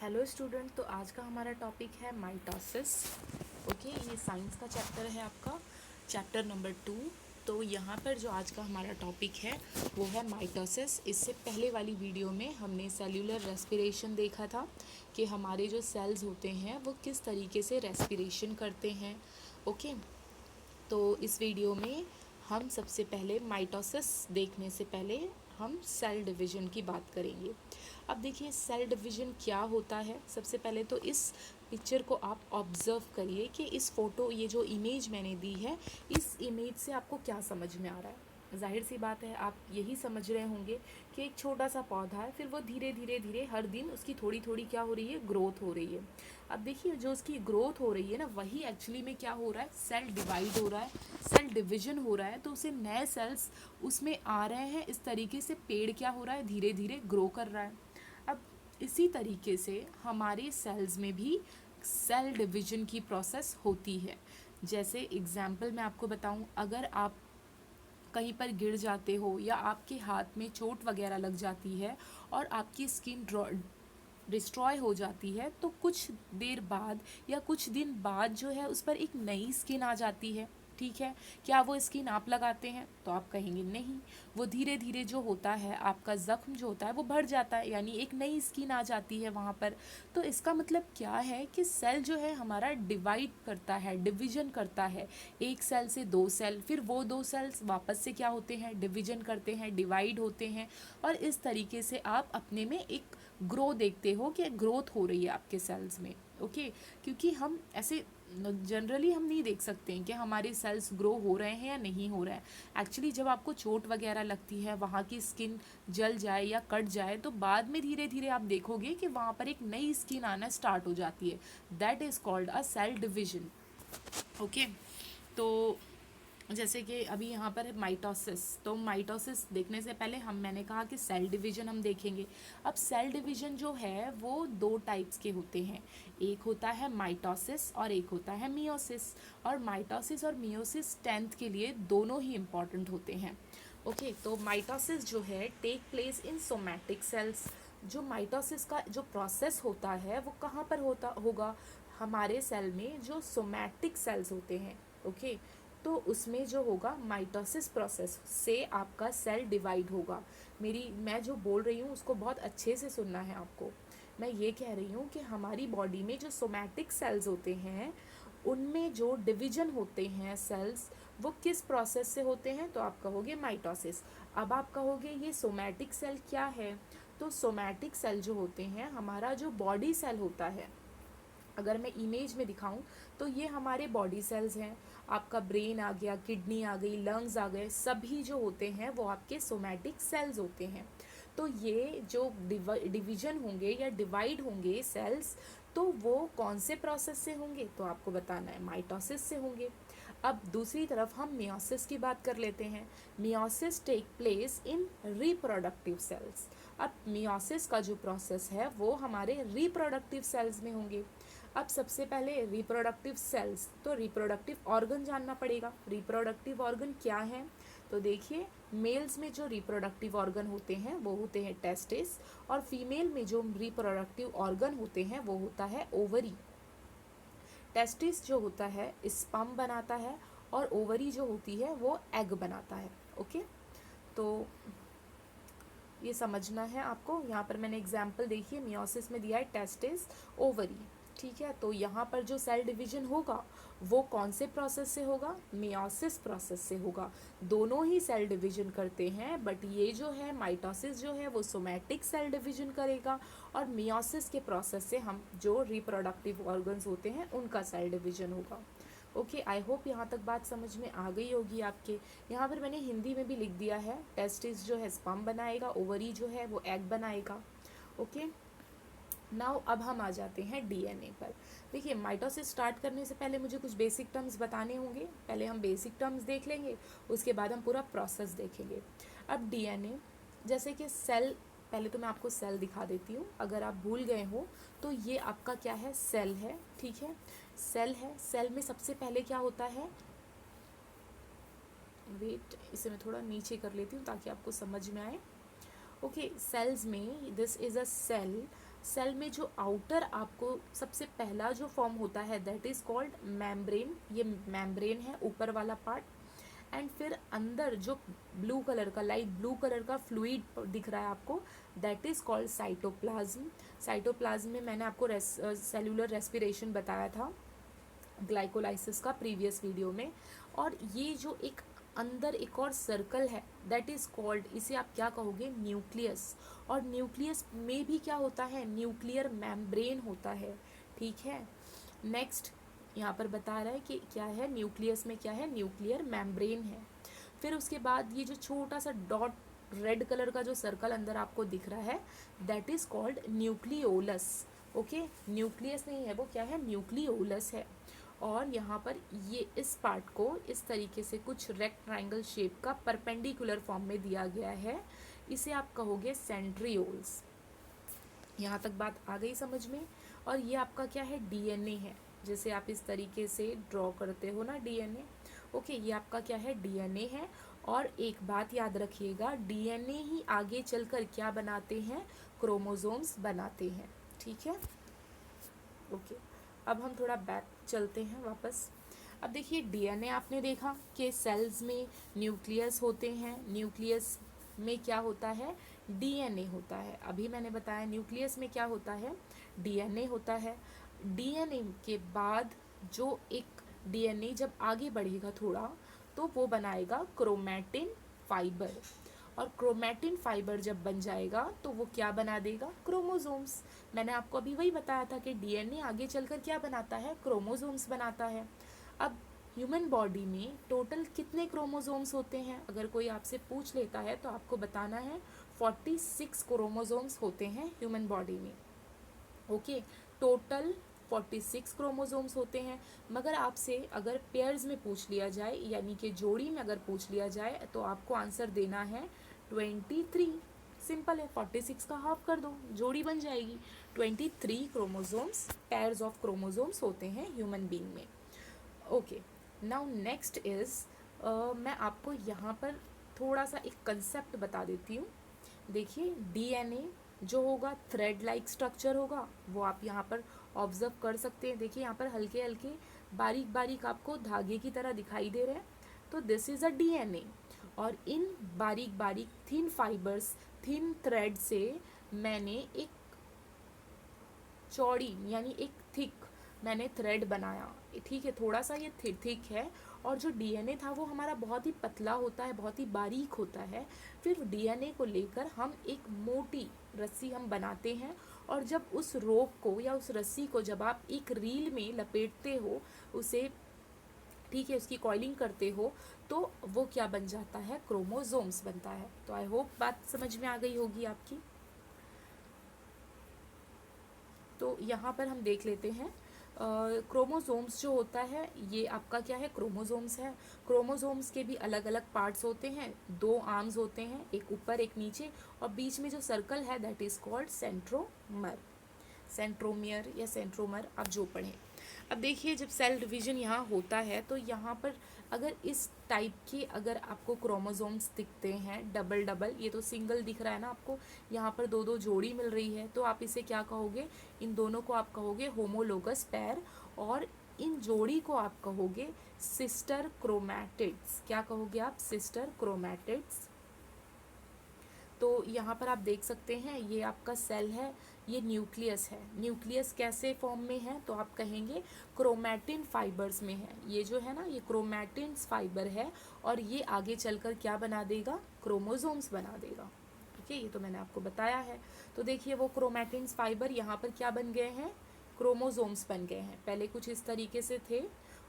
Hello student. तो आज का हमारा टॉपिक है माइटोसिस। ओके, ये साइंस का चैप्टर है आपका, चैप्टर नंबर 2। तो यहाँ पर जो आज का हमारा टॉपिक है वो है माइटोसिस। इससे पहले वाली वीडियो में हमने सेल्यूलर रेस्पिरेशन देखा था कि हमारे जो सेल्स होते हैं वो किस तरीके से रेस्पिरेशन करते हैं। ओके, तो इस वीडियो में हम सबसे पहले माइटोसिस देखने से पहले हम सेल डिवीज़न की बात करेंगे। अब देखिए सेल डिवीज़न क्या होता है। सबसे पहले तो इस पिक्चर को आप ऑब्ज़र्व करिए कि इस फ़ोटो, ये जो इमेज मैंने दी है, इस इमेज से आपको क्या समझ में आ रहा है। ज़ाहिर सी बात है आप यही समझ रहे होंगे कि एक छोटा सा पौधा है, फिर वो धीरे धीरे धीरे हर दिन उसकी थोड़ी थोड़ी क्या हो रही है, ग्रोथ हो रही है। अब देखिए जो उसकी ग्रोथ हो रही है ना, वही एक्चुअली में क्या हो रहा है, सेल डिवाइड हो रहा है, सेल डिवीजन हो रहा है। तो उसे नए सेल्स उसमें आ रहे हैं। इस तरीके से पेड़ क्या हो रहा है, धीरे धीरे ग्रो कर रहा है। अब इसी तरीके से हमारे सेल्स में भी सेल डिवीजन की प्रोसेस होती है। जैसे एग्जाम्पल मैं आपको बताऊं, अगर आप कहीं पर गिर जाते हो या आपके हाथ में चोट वगैरह लग जाती है और आपकी स्किन डिस्ट्रॉय हो जाती है, तो कुछ देर बाद या कुछ दिन बाद जो है उस पर एक नई स्किन आ जाती है। ठीक है, क्या वो स्किन आप लगाते हैं? तो आप कहेंगे नहीं। वो धीरे धीरे जो होता है, आपका ज़ख्म जो होता है वो बढ़ जाता है, यानी एक नई स्किन आ जाती है वहाँ पर। तो इसका मतलब क्या है कि सेल जो है हमारा डिवाइड करता है, डिवीजन करता है। एक सेल से दो सेल, फिर वो दो सेल्स वापस से क्या होते हैं, डिवीजन करते हैं, डिवाइड होते हैं। और इस तरीके से आप अपने में एक ग्रो देखते हो कि ग्रोथ हो रही है आपके सेल्स में। ओके, क्योंकि हम ऐसे जनरली हम नहीं देख सकते हैं कि हमारे सेल्स ग्रो हो रहे हैं या नहीं हो रहे हैं। एक्चुअली जब आपको चोट वगैरह लगती है, वहाँ की स्किन जल जाए या कट जाए, तो बाद में धीरे धीरे आप देखोगे कि वहाँ पर एक नई स्किन आना स्टार्ट हो जाती है। That is called a cell division. Okay, तो जैसे कि अभी यहाँ पर है माइटोसिस। तो माइटोसिस देखने से पहले मैंने कहा कि सेल डिवीजन हम देखेंगे। अब सेल डिवीजन जो है वो दो टाइप्स के होते हैं। एक होता है माइटोसिस और एक होता है मियोसिस। और माइटोसिस और मियोसिस 10th के लिए दोनों ही इम्पॉर्टेंट होते हैं। ओके, तो माइटोसिस जो है take place in somatic cells. जो माइटोसिस का जो प्रोसेस होता है वो कहाँ पर होगा, हमारे सेल में जो सोमैटिक सेल्स होते हैं। ओके, तो उसमें जो होगा माइटोसिस प्रोसेस से आपका सेल डिवाइड होगा। मैं जो बोल रही हूँ उसको बहुत अच्छे से सुनना है आपको। मैं ये कह रही हूँ कि हमारी बॉडी में जो सोमैटिक सेल्स होते हैं उनमें जो डिवीजन होते हैं सेल्स, वो किस प्रोसेस से होते हैं? तो आप कहोगे माइटोसिस। अब आप कहोगे ये सोमैटिक सेल क्या है? तो सोमैटिक सेल जो होते हैं, हमारा जो बॉडी सेल होता है, अगर मैं इमेज में दिखाऊं तो ये हमारे बॉडी सेल्स हैं। आपका ब्रेन आ गया, किडनी आ गई, लंग्स आ गए, सभी जो होते हैं वो आपके सोमैटिक सेल्स होते हैं। तो ये जो डिवीजन होंगे या डिवाइड होंगे सेल्स, तो वो कौन से प्रोसेस से होंगे? तो आपको बताना है माइटोसिस से होंगे। अब दूसरी तरफ हम मियोसिस की बात कर लेते हैं। Meiosis take place in reproductive cells. अब मियोसिस का जो प्रोसेस है वो हमारे रिप्रोडक्टिव सेल्स में होंगे। अब सबसे पहले रिप्रोडक्टिव सेल्स, तो रिप्रोडक्टिव ऑर्गन जानना पड़ेगा। रिप्रोडक्टिव ऑर्गन क्या है? तो देखिए, मेल्स में जो रिप्रोडक्टिव ऑर्गन होते हैं वो होते हैं टेस्टिस, और फीमेल में जो रिप्रोडक्टिव ऑर्गन होते हैं वो होता है ओवरी। टेस्टिस जो होता है स्पर्म बनाता है, और ओवरी जो होती है वो एग बनाता है। ओके, तो ये समझना है आपको। यहाँ पर मैंने एग्जाम्पल देखिए, मियोसिस में दिया है टेस्टिस, ओवरी। ठीक है, तो यहाँ पर जो सेल डिवीजन होगा वो कौन से प्रोसेस से होगा? मियोसिस प्रोसेस से होगा। दोनों ही सेल डिवीजन करते हैं, बट ये जो है माइटोसिस जो है वो सोमैटिक सेल डिवीजन करेगा, और मियोसिस के प्रोसेस से हम जो रिप्रोडक्टिव ऑर्गन्स होते हैं उनका सेल डिवीजन होगा। ओके, आई होप यहाँ तक बात समझ में आ गई होगी आपके। यहाँ पर मैंने हिंदी में भी लिख दिया है, टेस्टिस जो है स्पर्म बनाएगा, ओवरी जो है वो एग बनाएगा। ओके, नाउ अब हम आ जाते हैं डीएनए पर। देखिए, माइटोसिस स्टार्ट करने से पहले मुझे कुछ बेसिक टर्म्स बताने होंगे। पहले हम बेसिक टर्म्स देख लेंगे, उसके बाद हम पूरा प्रोसेस देखेंगे। अब डीएनए, जैसे कि सेल, पहले तो मैं आपको सेल दिखा देती हूँ, अगर आप भूल गए हो तो ये आपका क्या है, सेल है। ठीक है, सेल है। सेल में सबसे पहले क्या होता है, वेट, इसे मैं थोड़ा नीचे कर लेती हूँ ताकि आपको समझ में आए। ओके, सेल्स में this is a cell. Cell में जो आउटर आपको सबसे पहला जो फॉर्म होता है दैट इज कॉल्ड मेम्ब्रेन, ये मेम्ब्रेन है ऊपर वाला पार्ट। एंड फिर अंदर जो ब्लू कलर का, लाइट ब्लू कलर का फ्लूइड दिख रहा है आपको, that is called cytoplasm. Cytoplasm में मैंने आपको सेलुलर रेस्पिरेशन बताया था ग्लाइकोलाइसिस का प्रीवियस वीडियो में। और ये जो एक अंदर एक और सर्कल है दैट इज कॉल्ड, इसे आप क्या कहोगे, न्यूक्लियस। और न्यूक्लियस में भी क्या होता है, न्यूक्लियर मेम्ब्रेन होता है, ठीक है। नेक्स्ट यहाँ पर बता रहा है कि क्या है, न्यूक्लियस में क्या है, न्यूक्लियर मेम्ब्रेन है। फिर उसके बाद ये जो छोटा सा डॉट रेड कलर का जो सर्कल अंदर आपको दिख रहा है that is called nucleolus. Okay, nucleus नहीं है वो, क्या है, न्यूक्लियोलस है। और यहाँ पर ये इस पार्ट को इस तरीके से कुछ रेक्टेंगल शेप का परपेंडिकुलर फॉर्म में दिया गया है, इसे आप कहोगे सेंट्रियोल्स। यहाँ तक बात आ गई समझ में। और ये आपका क्या है, डीएनए है, जैसे आप इस तरीके से ड्रॉ करते हो ना डीएनए। ओके, ये आपका क्या है, डीएनए है। और एक बात याद रखिएगा, डीएनए ही आगे चलकर क्या बनाते हैं, क्रोमोसोम्स बनाते हैं, ठीक है। ओके, अब हम थोड़ा बैक चलते हैं वापस। अब देखिए डीएनए आपने देखा कि सेल्स में न्यूक्लियस होते हैं, न्यूक्लियस में क्या होता है, डीएनए होता है। अभी मैंने बताया न्यूक्लियस में क्या होता है, डीएनए होता है। डीएनए के बाद जो एक डीएनए जब आगे बढ़ेगा थोड़ा तो वो बनाएगा क्रोमैटिन फाइबर। और क्रोमैटिन फाइबर जब बन जाएगा तो वो क्या बना देगा, क्रोमोसोम्स। मैंने आपको अभी वही बताया था कि डीएनए आगे चलकर क्या बनाता है, क्रोमोसोम्स बनाता है। अब ह्यूमन बॉडी में टोटल कितने क्रोमोसोम्स होते हैं, अगर कोई आपसे पूछ लेता है तो आपको बताना है 46 क्रोमोसोम्स होते हैं ह्यूमन बॉडी में। ओके, टोटल 46 क्रोमोसोम्स होते हैं। मगर आपसे अगर पेयर्स में पूछ लिया जाए, यानी कि जोड़ी में अगर पूछ लिया जाए, तो आपको आंसर देना है 23। सिंपल है, 46 का हाफ कर दो, जोड़ी बन जाएगी। 23 क्रोमोसोम्स, पेयर्स ऑफ क्रोमोसोम्स होते हैं ह्यूमन बीइंग में। ओके, नाउ नेक्स्ट इज, मैं आपको यहाँ पर थोड़ा सा एक कंसेप्ट बता देती हूँ। देखिए डीएनए जो होगा थ्रेड लाइक स्ट्रक्चर होगा, वो आप यहाँ पर ऑब्जर्व कर सकते हैं। देखिए यहाँ पर हल्के हल्के बारीक बारीक आपको धागे की तरह दिखाई दे रहे हैं, तो दिस इज़ अ डीएनए। और इन बारीक बारीक थिन फाइबर्स, थिन थ्रेड से मैंने एक चौड़ी यानी एक थिक मैंने थ्रेड बनाया, ठीक है, थोड़ा सा ये थिक है। और जो डीएनए था वो हमारा बहुत ही पतला होता है, बहुत ही बारीक होता है। फिर डीएनए को लेकर हम एक मोटी रस्सी हम बनाते हैं, और जब उस रोप को या उस रस्सी को जब आप एक रील में लपेटते हो उसे, ठीक है, उसकी कॉइलिंग करते हो, तो वो क्या बन जाता है, क्रोमोसोम्स बनता है। तो आई होप बात समझ में आ गई होगी आपकी। तो यहाँ पर हम देख लेते हैं क्रोमोसोम्स जो होता है ये आपका क्या है, क्रोमोसोम्स है। क्रोमोसोम्स के भी अलग अलग पार्ट्स होते हैं, 2 आर्म्स होते हैं, एक ऊपर एक नीचे, और बीच में जो सर्कल है that is called centromere, centromere या सेंट्रोमर, आप जो पढ़ें। अब देखिए जब सेल डिवीजन यहाँ होता है तो यहाँ पर अगर इस टाइप के अगर आपको क्रोमोसोम्स दिखते हैं डबल डबल, ये तो सिंगल दिख रहा है ना आपको, यहाँ पर 2-2 जोड़ी मिल रही है, तो आप इसे क्या कहोगे, इन दोनों को आप कहोगे होमोलोगस पैर, और इन जोड़ी को आप कहोगे सिस्टर क्रोमैटिड्स। क्या कहोगे आप, सिस्टर क्रोमैटिड्स। तो यहाँ पर आप देख सकते हैं ये आपका सेल है, ये न्यूक्लियस है। न्यूक्लियस कैसे फॉर्म में है, तो आप कहेंगे क्रोमैटिन फाइबर्स में है। ये जो है ना, ये क्रोमैटिन फाइबर है, और ये आगे चलकर क्या बना देगा, क्रोमोसोम्स बना देगा। ठीक है, ये तो मैंने आपको बताया है। तो देखिए वो क्रोमैटिन फाइबर यहाँ पर क्या बन गए हैं, क्रोमोसोम्स बन गए हैं। पहले कुछ इस तरीके से थे,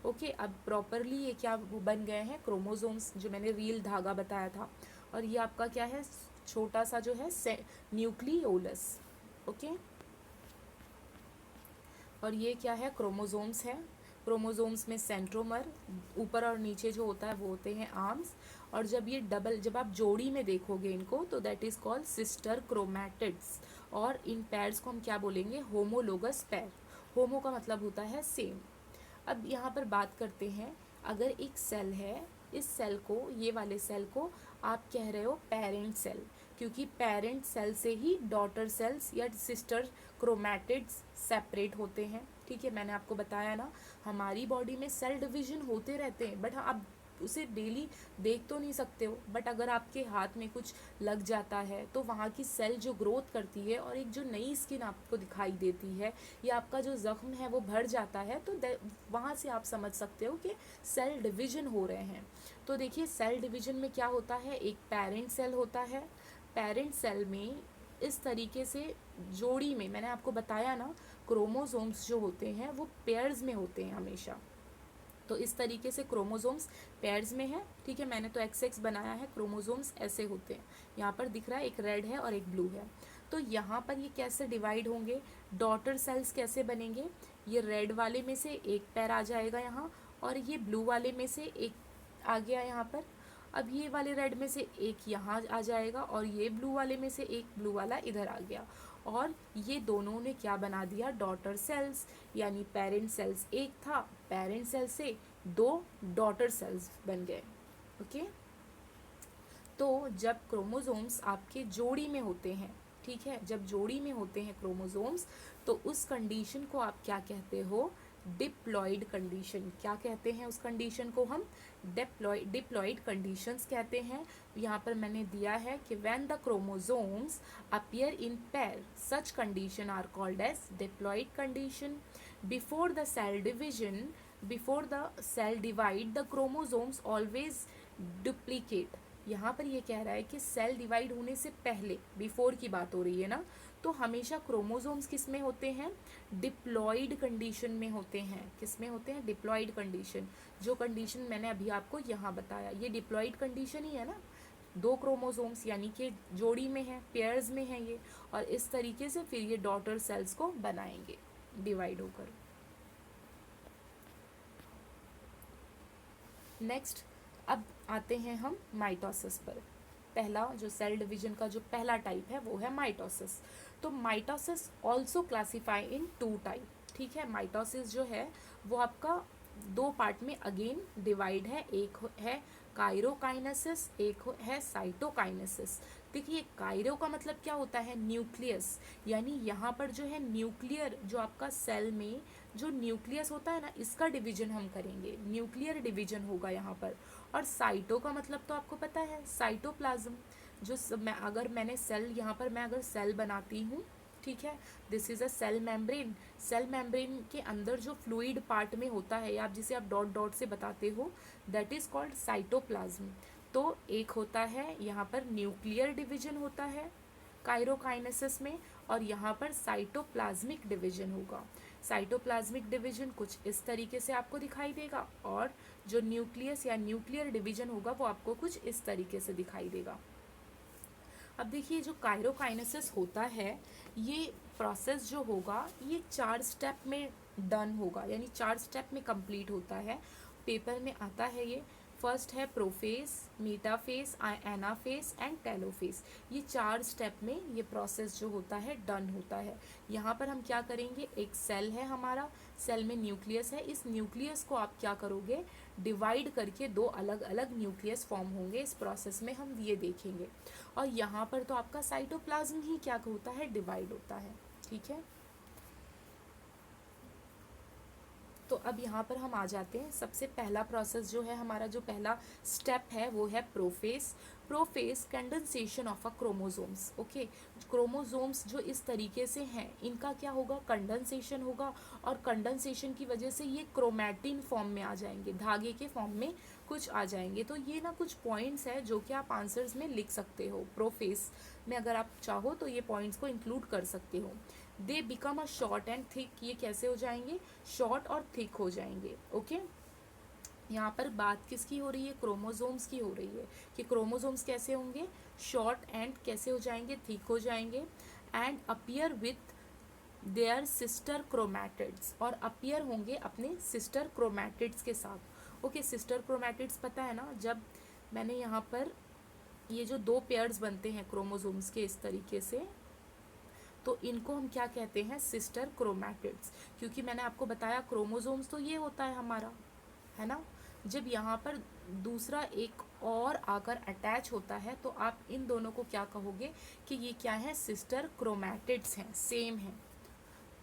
ओके, अब प्रॉपरली ये क्या बन गए हैं, क्रोमोसोम्स, जो मैंने रील धागा बताया था। और ये आपका क्या है, छोटा सा जो है न्यूक्लियोलस, ओके। और ये क्या है, क्रोमोसोम्स है। क्रोमोसोम्स में सेंट्रोमर, ऊपर और नीचे जो होता है वो होते हैं आर्म्स। और जब ये डबल, जब आप जोड़ी में देखोगे इनको, तो that is called sister chromatids. और इन पैर्स को हम क्या बोलेंगे, होमोलोगस पैर। होमो का मतलब होता है सेम। अब यहाँ पर बात करते हैं, अगर एक सेल है, इस सेल को, ये वाले सेल को आप कह रहे हो पेरेंट सेल। क्योंकि पेरेंट सेल से ही डॉटर सेल्स या सिस्टर क्रोमैटिड्स सेपरेट होते हैं। ठीक है, मैंने आपको बताया ना, हमारी बॉडी में सेल डिवीजन होते रहते हैं, बट आप उसे डेली देख तो नहीं सकते हो, बट अगर आपके हाथ में कुछ लग जाता है तो वहाँ की सेल जो ग्रोथ करती है और एक जो नई स्किन आपको दिखाई देती है, या आपका जो ज़ख्म है वो भर जाता है, तो वहाँ से आप समझ सकते हो कि सेल डिवीजन हो रहे हैं। तो देखिए, सेल डिवीजन में क्या होता है, एक पेरेंट सेल होता है। पेरेंट सेल में इस तरीके से जोड़ी में, मैंने आपको बताया ना, क्रोमोसोम्स जो होते हैं वो पेयर्स में होते हैं हमेशा। तो इस तरीके से क्रोमोसोम्स पेयर्स में है। ठीक है, मैंने तो एक्स एक्स बनाया है, क्रोमोसोम्स ऐसे होते हैं। यहाँ पर दिख रहा है एक रेड है और एक ब्लू है। तो यहाँ पर ये कैसे डिवाइड होंगे, डॉटर सेल्स कैसे बनेंगे, ये रेड वाले में से एक पैर आ जाएगा यहाँ, और ये ब्लू वाले में से एक आ गया यहाँ पर। अब ये वाले रेड में से एक यहाँ आ जाएगा, और ये ब्लू वाले में से एक ब्लू वाला इधर आ गया, और ये दोनों ने क्या बना दिया, डॉटर सेल्स। यानी पेरेंट सेल्स एक था, पेरेंट सेल से दो डॉटर सेल्स बन गए। ओके, तो जब क्रोमोसोम्स आपके जोड़ी में होते हैं, ठीक है, जब जोड़ी में होते हैं क्रोमोसोम्स, तो उस कंडीशन को आप क्या कहते हो, डिप्लॉइड कंडीशन। क्या कहते हैं उस कंडीशन को हम, डिप्लॉइड कंडीशंस कहते हैं। यहाँ पर मैंने दिया है कि when the chromosomes appear in pair, such condition are called as diploid condition. Before the cell division, before the cell divide, the chromosomes always duplicate. यहाँ पर ये कह रहा है कि सेल डिवाइड होने से पहले, बिफोर की बात हो रही है ना, तो हमेशा क्रोमोसोम्स किस में होते हैं, डिप्लॉइड कंडीशन में होते हैं। किस में होते हैं, डिप्लॉइड कंडीशन। जो कंडीशन मैंने अभी आपको यहाँ बताया, ये डिप्लॉइड कंडीशन ही है ना, दो क्रोमोसोम्स यानी कि जोड़ी में है, पेयर्स में है ये, और इस तरीके से फिर ये डॉटर सेल्स को बनाएंगे डिवाइड होकर। नेक्स्ट, अब आते हैं हम माइटोसिस पर। पहला जो सेल डिवीजन का जो पहला टाइप है वो है माइटोसिस। तो mitosis also classify in two type. ठीक है, माइटोसिस जो है वो आपका दो पार्ट में अगेन डिवाइड है, एक है काइरोकाइनेसिस, एक है साइटोकाइनेसिस। देखिए, काइरो का मतलब क्या होता है, न्यूक्लियस, यानी यहाँ पर जो है न्यूक्लियर, जो आपका सेल में जो न्यूक्लियस होता है ना, इसका डिवीजन हम करेंगे, न्यूक्लियर डिवीजन होगा यहाँ पर। और साइटो का मतलब तो आपको पता है, साइटोप्लाज्म। जो मैं अगर मैंने सेल, यहाँ पर मैं अगर सेल बनाती हूँ, ठीक है, this is a cell membrane. Cell membrane के अंदर जो फ्लूइड पार्ट में होता है, या आप जिसे आप डॉट डॉट से बताते हो, दैट इज कॉल्ड साइटोप्लाज्म। तो एक होता है यहाँ पर न्यूक्लियर डिवीजन होता है काइरोकाइनेसिस में, और यहाँ पर साइटोप्लाज्मिक डिवीजन होगा। साइटोप्लाज्मिक डिवीजन कुछ इस तरीके से आपको दिखाई देगा, और जो न्यूक्लियस या न्यूक्लियर डिवीजन होगा वो आपको कुछ इस तरीके से दिखाई देगा। अब देखिए, जो काइरोकाइनेसिस होता है, ये प्रोसेस जो होगा ये 4 स्टेप में डन होगा, यानी 4 स्टेप में कंप्लीट होता है। पेपर में आता है ये। फर्स्ट है प्रोफेस, मीटाफेस, एनाफेस एंड टेलोफेस। ये 4 स्टेप में ये प्रोसेस जो होता है डन होता है। यहाँ पर हम क्या करेंगे, एक सेल है हमारा, सेल में न्यूक्लियस है, इस न्यूक्लियस को आप क्या करोगे, डिवाइड करके दो अलग अलग न्यूक्लियस फॉर्म होंगे। इस प्रोसेस में हम ये देखेंगे। और यहाँ पर तो आपका साइटोप्लाज्म ही क्या होता है, डिवाइड होता है। ठीक है, तो अब यहाँ पर हम आ जाते हैं। सबसे पहला प्रोसेस जो है हमारा, जो पहला स्टेप है वो है prophase. Prophase condensation of a chromosomes. Okay, chromosomes जो इस तरीके से हैं, इनका क्या होगा, कंडेंसेशन होगा, और कंडेंसेशन की वजह से ये क्रोमैटिन फॉर्म में आ जाएंगे, धागे के फॉर्म में कुछ आ जाएंगे। तो ये ना कुछ पॉइंट्स है जो कि आप आंसर्स में लिख सकते हो। प्रोफेस में अगर आप चाहो तो ये पॉइंट्स को इंक्लूड कर सकते हो। They become a short and thick, ये कैसे हो जाएंगे, शॉर्ट और थिक हो जाएंगे। ओके, यहाँ पर बात किसकी हो रही है, क्रोमोसोम्स की हो रही है, कि क्रोमोसोम्स कैसे होंगे, शॉर्ट एंड कैसे हो जाएंगे, थिक हो जाएंगे। And appear with their sister chromatids, और अपीयर होंगे अपने सिस्टर क्रोमैटिड्स के साथ। ओके, सिस्टर क्रोमैटिड्स पता है ना, जब मैंने यहाँ पर ये जो दो पेयर्स बनते हैं क्रोमोसोम्स के इस तरीके से, तो इनको हम क्या कहते हैं, सिस्टर क्रोमैटिड्स। क्योंकि मैंने आपको बताया क्रोमोसोम्स तो ये होता है हमारा, है ना, जब यहाँ पर दूसरा एक और आकर अटैच होता है तो आप इन दोनों को क्या कहोगे कि ये क्या है, सिस्टर क्रोमैटिड्स हैं, सेम है।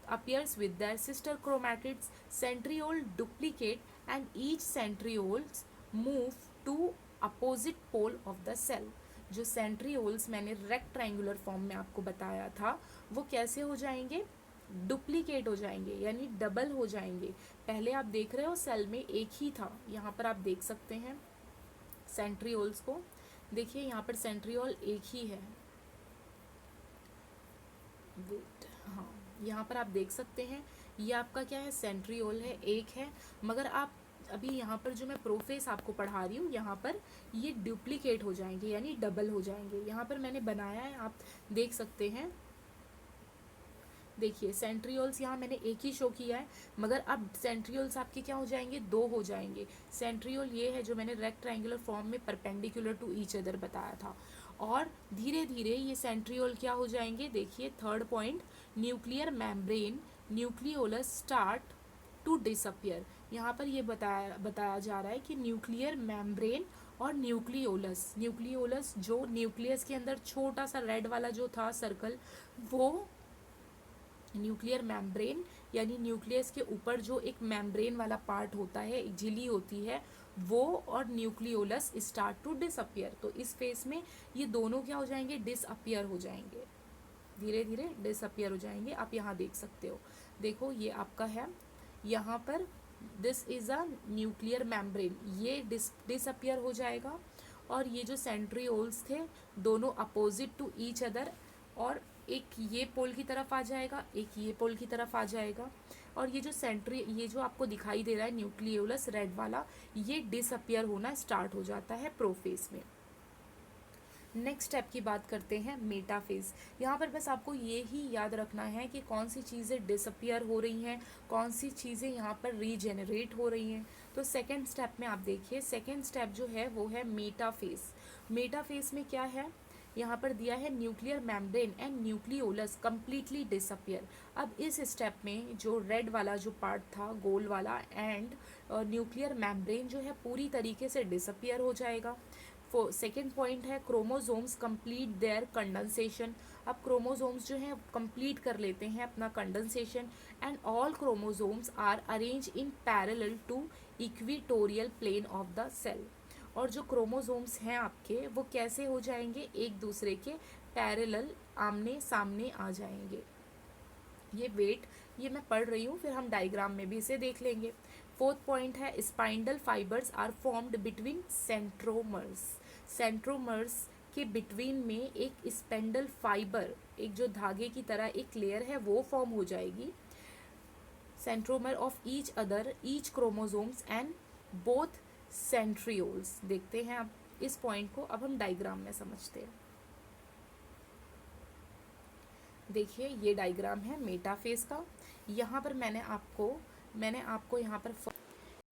appears with their sister chromatids, centriole duplicate and each centrioles move to opposite pole of the cell। जो centrioles मैंने रेक्टेंगुलर फॉर्म में आपको बताया था वो कैसे हो जाएंगे, डुप्लीकेट हो जाएंगे, यानी डबल हो जाएंगे। पहले आप देख रहे हो सेल में एक ही था, यहाँ पर आप देख सकते हैं सेंट्रियोल्स को, देखिए यहाँ पर सेंट्रियोल एक ही है, वेट, हाँ यहाँ पर आप देख सकते हैं ये आपका क्या है, सेंट्रियोल है, एक है। मगर आप अभी यहाँ पर जो मैं प्रोफेस आपको पढ़ा रही हूँ यहाँ पर ये डुप्लीकेट हो जाएंगे यानी डबल हो जाएंगे। यहाँ पर मैंने बनाया है, आप देख सकते हैं, देखिए सेंट्रियोल्स यहाँ मैंने एक ही शो किया है, मगर अब सेंट्रियोल्स आपके क्या हो जाएंगे, दो हो जाएंगे। सेंट्रियोल ये है जो मैंने रेक्टेंगुलर फॉर्म में परपेंडिकुलर टू ईच अदर बताया था, और धीरे धीरे ये सेंट्रियोल क्या हो जाएंगे, देखिए third point, nuclear membrane nucleolus start to disappear. यहाँ पर ये बताया जा रहा है कि न्यूक्लियर मेम्ब्रेन और न्यूक्लियोलस, न्यूक्लियोलस जो न्यूक्लियस के अंदर छोटा सा रेड वाला जो था सर्कल, वो न्यूक्लियर मेम्ब्रेन यानी न्यूक्लियस के ऊपर जो एक मेम्ब्रेन वाला पार्ट होता है, एक झिल्ली होती है, वो और न्यूक्लियोलस स्टार्ट टू डिसअपियर। तो इस फेस में ये दोनों क्या हो जाएंगे, डिसअपियर हो जाएंगे, धीरे धीरे डिसअपियर हो जाएंगे। आप यहाँ देख सकते हो, देखो ये आपका है, यहाँ पर this is a nuclear membrane, ये डिसअपियर हो जाएगा, और ये जो सेंट्रियोल्स थे दोनों अपोजिट टू ईच अदर, और एक ये पोल की तरफ आ जाएगा, एक ये पोल की तरफ आ जाएगा, और ये जो ये जो आपको दिखाई दे रहा है न्यूक्लियोलस रेड वाला, ये डिसअपियर होना स्टार्ट हो जाता है प्रोफेस में। नेक्स्ट स्टेप की बात करते हैं, मेटाफेज। यहाँ पर बस आपको ये ही याद रखना है कि कौन सी चीज़ें डिसअपियर हो रही हैं, कौन सी चीज़ें यहाँ पर रीजेनरेट हो रही हैं। तो सेकेंड स्टेप में आप देखिए, सेकेंड स्टेप जो है वो है मेटाफेज। मेटाफेज में क्या है, यहाँ पर दिया है nuclear membrane and nucleolus completely disappear. अब इस स्टेप में जो रेड वाला जो पार्ट था गोल वाला एंड न्यूक्लियर मेम्ब्रेन जो है पूरी तरीके से डिसअपियर हो जाएगा। सेकेंड पॉइंट है क्रोमोसोम्स कंप्लीट देयर कंडेंसेशन। अब क्रोमोसोम्स जो हैं कंप्लीट कर लेते हैं अपना condensation, and all chromosomes are arrange in parallel to equatorial plane of the cell. और जो क्रोमोसोम्स हैं आपके वो कैसे हो जाएंगे, एक दूसरे के पैरेलल, आमने सामने आ जाएंगे। ये वेट ये मैं पढ़ रही हूँ, फिर हम डायग्राम में भी इसे देख लेंगे। फोर्थ पॉइंट है spindle fibres are formed between centromeres. Centromeres के बिटवीन में एक स्पेंडल फाइबर, एक जो धागे की तरह एक लेयर है वो फॉर्म हो जाएगी। Centromere of each other each chromosomes and both centrioles. देखते हैं अब इस पॉइंट को, अब हम डायग्राम में समझते हैं। देखिए ये डायग्राम है मेटाफेज का, यहाँ पर मैंने आपको यहाँ पर,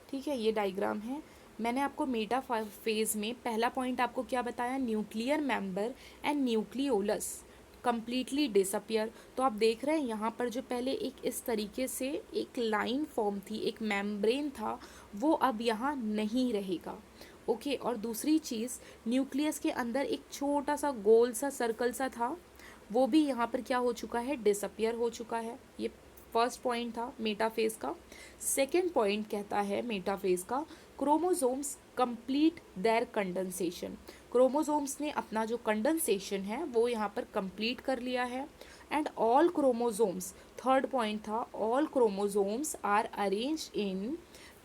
ठीक है ये डायग्राम है, मैंने आपको मेटाफेज में पहला पॉइंट आपको क्या बताया, nuclear member and nucleolus completely disappear. तो आप देख रहे हैं यहाँ पर जो पहले एक इस तरीके से एक लाइन फॉर्म थी, एक मेम्ब्रेन था, वो अब यहाँ नहीं रहेगा। ओके, और दूसरी चीज़ न्यूक्लियस के अंदर एक छोटा सा गोल सा सर्कल सा था, वो भी यहाँ पर क्या हो चुका है, डिसअपियर हो चुका है। ये फर्स्ट पॉइंट था मेटाफेज का। सेकेंड पॉइंट कहता है मेटाफेज का, chromosomes complete their condensation. Chromosomes ने अपना जो कंडेंसेशन है वो यहाँ पर कंप्लीट कर लिया है, and all chromosomes, third point था, all chromosomes are arrange in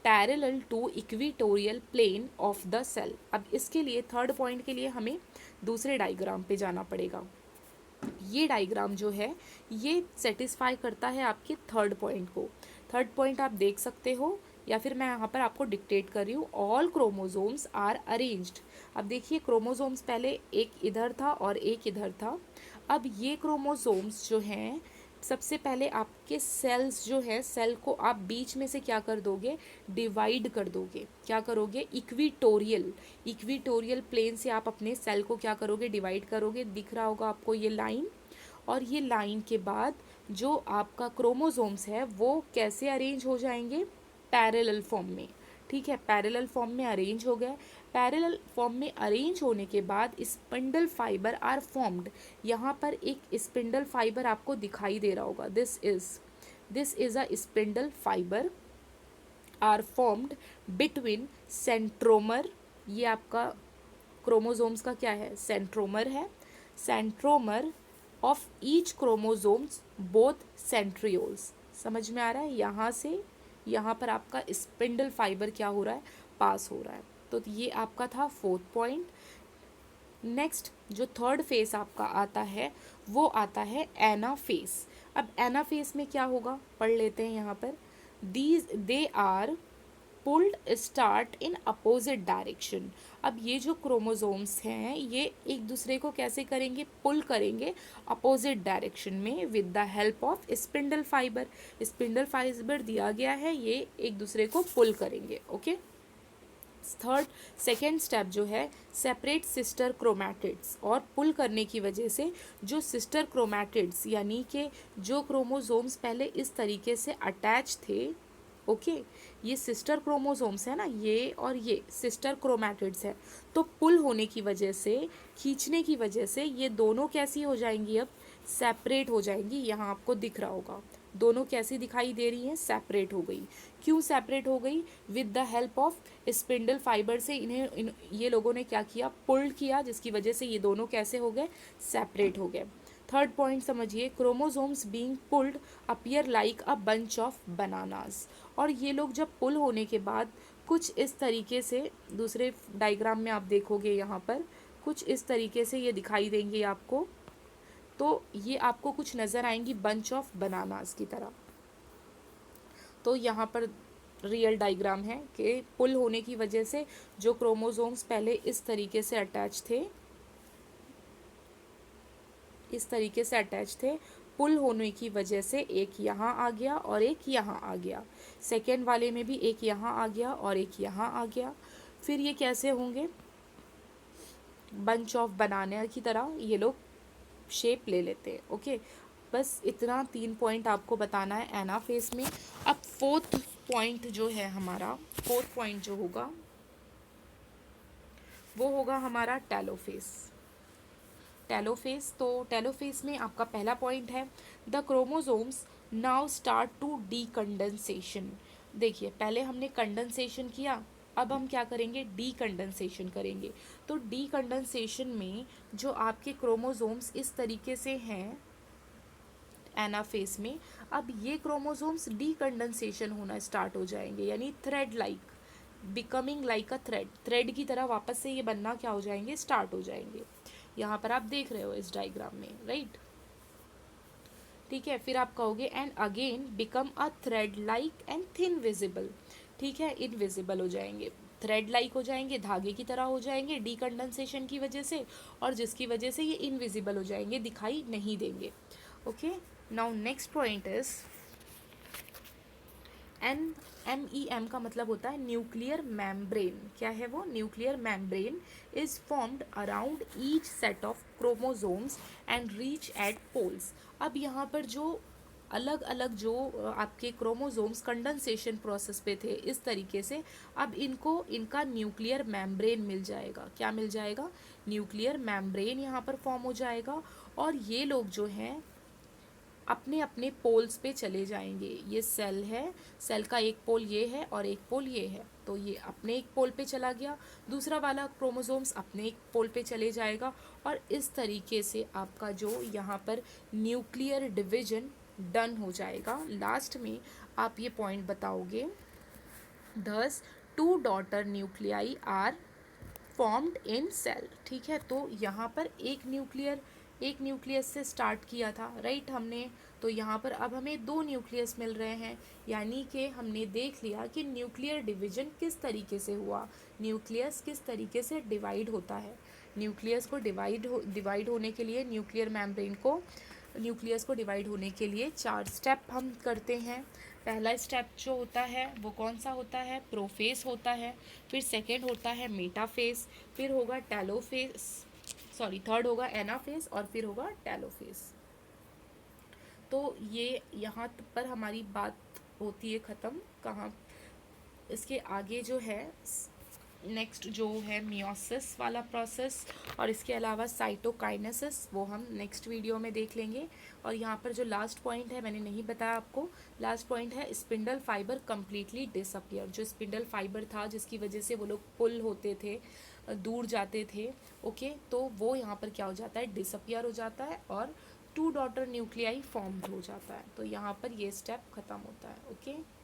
parallel to equatorial plane of the cell. अब इसके लिए थर्ड पॉइंट के लिए हमें दूसरे डायग्राम पे जाना पड़ेगा। ये डायग्राम जो है ये सेटिस्फाई करता है आपके थर्ड पॉइंट को। थर्ड पॉइंट आप देख सकते हो, या फिर मैं यहाँ पर आपको डिक्टेट कर रही हूँ, ऑल क्रोमोसोम्स आर अरेंज्ड। अब देखिए क्रोमोसोम्स पहले एक इधर था और एक इधर था, अब ये क्रोमोसोम्स जो हैं सबसे पहले आपके सेल्स जो है, सेल को आप बीच में से क्या कर दोगे, डिवाइड कर दोगे। क्या करोगे, इक्विटोरियल प्लेन से आप अपने सेल को क्या करोगे, डिवाइड करोगे। दिख रहा होगा आपको ये लाइन, और ये लाइन के बाद जो आपका क्रोमोसोम्स है वो कैसे अरेंज हो जाएंगे, पैरेलल फॉर्म में। ठीक है, पैरेलल फॉर्म में अरेंज हो गए। पैरेलल फॉर्म में अरेंज होने के बाद स्पिंडल फाइबर आर फॉर्म्ड। यहाँ पर एक स्पिंडल फाइबर आपको दिखाई दे रहा होगा, this is a spindle fibre are formed between centromere, ये आपका क्रोमोसोम्स का क्या है, सेंट्रोमर है, centromere of each chromosomes both centrioles. समझ में आ रहा है, यहाँ से यहाँ पर आपका स्पिंडल फाइबर क्या हो रहा है, पास हो रहा है। तो ये आपका था फोर्थ पॉइंट। नेक्स्ट जो थर्ड फेस आपका आता है वो आता है एनाफेस। अब एनाफेस में क्या होगा पढ़ लेते हैं यहाँ पर। They are pulled start in opposite direction. अब ये जो क्रोमोसोम्स हैं ये एक दूसरे को कैसे करेंगे, पुल करेंगे अपोजिट डायरेक्शन में with the help of spindle fibre. Spindle fibre दिया गया है, ये एक दूसरे को पुल करेंगे। ओके, थर्ड सेकेंड स्टेप जो है सेपरेट सिस्टर क्रोमैटिड्स, और पुल करने की वजह से जो सिस्टर क्रोमैटिड्स यानी कि जो क्रोमोसोम्स पहले इस तरीके से अटैच थे, ओके ये सिस्टर क्रोमोसोम्स है ना, ये और ये सिस्टर क्रोमैटिड्स है, तो पुल होने की वजह से, खींचने की वजह से ये दोनों कैसी हो जाएंगी, अब सेपरेट हो जाएंगी। यहाँ आपको दिख रहा होगा दोनों कैसी दिखाई दे रही हैं, सेपरेट हो गई। क्यों सेपरेट हो गई, with the help of spindle fibre से ये लोगों ने क्या किया, पुल्ड किया, जिसकी वजह से ये दोनों कैसे हो गए, सेपरेट हो गए। थर्ड पॉइंट समझिए, chromosomes being pulled appear like a bunch of bananas. और ये लोग जब पुल होने के बाद कुछ इस तरीके से, दूसरे डायग्राम में आप देखोगे यहाँ पर कुछ इस तरीके से ये दिखाई देंगे आपको, तो ये आपको कुछ नज़र आएंगी बंच ऑफ बनानास की तरह। तो यहाँ पर रियल डायग्राम है कि पुल होने की वजह से जो क्रोमोसोम्स पहले इस तरीके से अटैच थे, इस तरीके से अटैच थे, पुल होने की वजह से एक यहाँ आ गया और एक यहाँ आ गया, सेकेंड वाले में भी एक यहाँ आ गया और एक यहाँ आ गया। फिर ये कैसे होंगे, बंच ऑफ बनाना की तरह ये लोग शेप ले लेते हैं। ओके, बस इतना 3 पॉइंट आपको बताना है एनाफेस में। अब फोर्थ पॉइंट जो है हमारा, फोर्थ पॉइंट जो होगा वो होगा हमारा टेलोफेस। टेलोफेस, तो टेलोफेस में आपका पहला पॉइंट है the chromosomes now start to decondensation. देखिए पहले हमने कंडेंसेशन किया, अब हम क्या करेंगे, डीकंडेंसेशन करेंगे। तो डीकंडेंसेशन में जो आपके क्रोमोसोम्स इस तरीके से हैं एनाफेस में, अब ये क्रोमोसोम्स डीकंडेंसेशन होना स्टार्ट हो जाएंगे, यानी थ्रेड लाइक, बिकमिंग लाइक अ थ्रेड, थ्रेड की तरह वापस से ये बनना क्या हो जाएंगे, स्टार्ट हो जाएंगे। यहाँ पर आप देख रहे हो इस डायग्राम में, राइट। ठीक है, फिर आप कहोगे and again become a thread like and thin visible. ठीक है, इनविजिबल हो जाएंगे, थ्रेड लाइक हो जाएंगे, धागे की तरह हो जाएंगे डीकंडेंसेशन की वजह से, और जिसकी वजह से ये इनविजिबल हो जाएंगे, दिखाई नहीं देंगे। Okay, now next point is MEM का मतलब होता है न्यूक्लियर मैम्ब्रेन। क्या है वो, nuclear membrane is formed around each set of chromosomes and reach at poles. अब यहाँ पर जो अलग अलग जो आपके क्रोमोसोम्स कंडेंसेशन प्रोसेस पे थे इस तरीके से, अब इनको इनका न्यूक्लियर मैम्ब्रेन मिल जाएगा। क्या मिल जाएगा, न्यूक्लियर मैम्ब्रेन यहाँ पर फॉर्म हो जाएगा, और ये लोग जो हैं अपने अपने पोल्स पे चले जाएंगे। ये सेल है, सेल का एक पोल ये है और एक पोल ये है, तो ये अपने एक पोल पे चला गया, दूसरा वाला क्रोमोसोम्स अपने एक पोल पे चले जाएगा, और इस तरीके से आपका जो यहाँ पर न्यूक्लियर डिवीजन डन हो जाएगा। लास्ट में आप ये पॉइंट बताओगे, दस 2 daughter nuclei are formed in cell. ठीक है, तो यहाँ पर एक न्यूक्लियस से स्टार्ट किया था, राइट हमने, तो यहाँ पर अब हमें 2 न्यूक्लियस मिल रहे हैं, यानी कि हमने देख लिया कि न्यूक्लियर डिवीजन किस तरीके से हुआ, न्यूक्लियस किस तरीके से डिवाइड होता है। न्यूक्लियस को डिवाइड होने के लिए, न्यूक्लियस को डिवाइड होने के लिए 4 स्टेप हम करते हैं। पहला स्टेप जो होता है वो कौन सा होता है, प्रोफेस होता है, फिर सेकेंड होता है मेटाफेस, फिर होगा थर्ड होगा एनाफेस, और फिर होगा टेलोफेस। तो ये यहाँ पर हमारी बात होती है ख़त्म। कहाँ, इसके आगे जो है नेक्स्ट जो है मियोसिस वाला प्रोसेस, और इसके अलावा साइटोकाइनेसिस, वो हम नेक्स्ट वीडियो में देख लेंगे। और यहाँ पर जो लास्ट पॉइंट है मैंने नहीं बताया आपको, लास्ट पॉइंट है स्पिंडल फाइबर कम्प्लीटली डिसअपियर। जो स्पिंडल फाइबर था जिसकी वजह से वो लोग पुल होते थे, दूर जाते थे, ओके, तो वो यहाँ पर क्या हो जाता है, डिसअपियर हो जाता है और टू डॉटर न्यूक्लियाई फॉर्म हो जाता है। तो यहाँ पर ये स्टेप खत्म होता है, ओके।